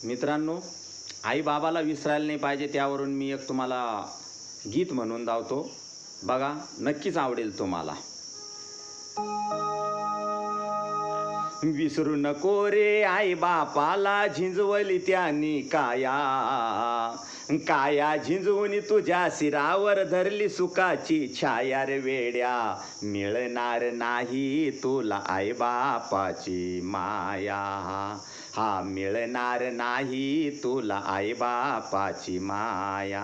मित्रांनो, आई बाबाला विसरायला नाही पाहिजे त्यावरून मी एक तुम्हाला गीत म्हणून दावतो. बघा, नक्कीच आवडेल तुम्हाला. विसरू नको रे आई बापाला, झिंजवली त्यांनी काया. काया झिंजवून तुझ्या शिरावर धरली सुखाची छाया रे वेड्या. मिळणार नाही तुला आई बापाची माया. हा, मिळणार नाही तुला आई बापाची माया.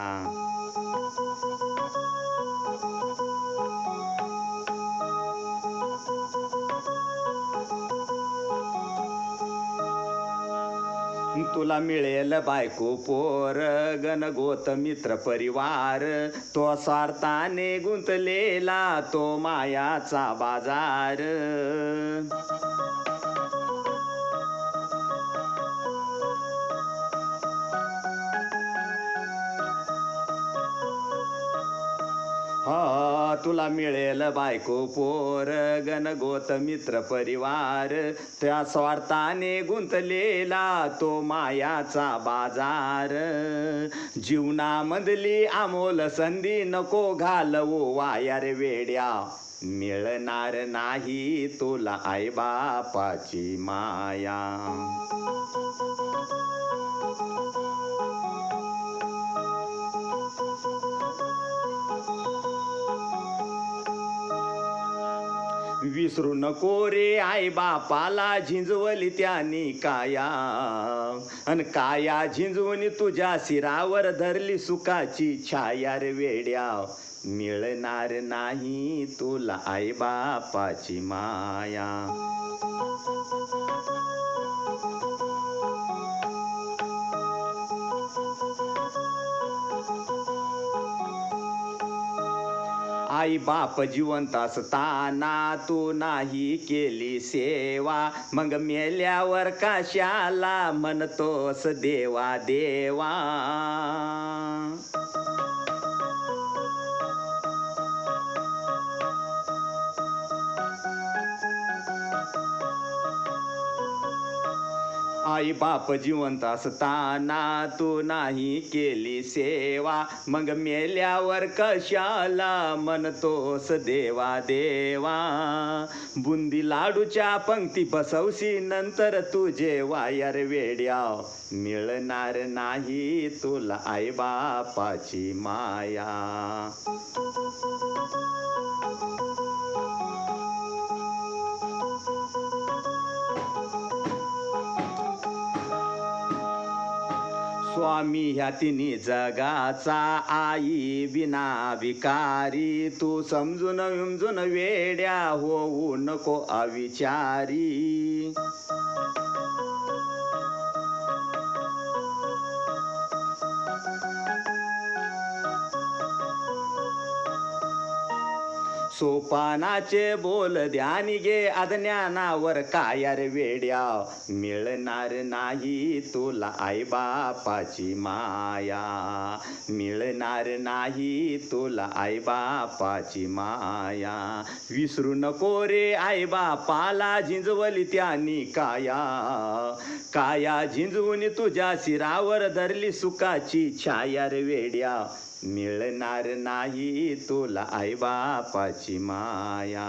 तुला मिळेल बायको पोर, गणगोत मित्र परिवार. तो स्वार्थाने गुंतलेला तो मायाचा बाजार. तुला मिळेल बायको पोर, गणगोत मित्र परिवार. त्या स्वार्थाने गुंतलेला तो मायाचा बाजार. जीवनामधली अमोल संधी नको घालवू वाया रे वेड्या. मिळणार नाही तुला आई बापाची माया. विसरू नको रे आई बापाला, झिंजवली त्यांनी काया. अन काया झिंजवून तुझ्या शिरावर धरली सुखाची छाया रे वेड्या. मिळणार नाही तुला आई बापाची माया. आई बाप जिवंत असताना तू नाही केली सेवा. मग मेल्यावर कशाला म्हणतोस देवा देवा. आई बाप जिवंत असताना तू नाही केली सेवा. मग मेल्यावर कशाला म्हणतोस देवा देवा. बुंदी लाडूच्या पंक्ती बसवशी नंतर तुझे वायर वेड्या. मिळणार नाही तुला आई बापाची माया. स्वामी ह्या तिन्ही जगाचा, आई विना भिकारी. तू समजून विमजून वेड्या होऊ नको अविचारी. सोपानाचे बोल ध्यानी घे, अज्ञानावर काय रे वेड्या. मिळणार नाही तुला आई बापाची माया. मिळणार नाही तुला आई बापाची माया. विसरू नको रे आई बापाला, झिंजवली त्यांनी काया. काया झिंजवून तुझ्या शिरावर धरली सुखाची छाया रे वेड्या. मिळणार नाही तुला आई बापाची माया.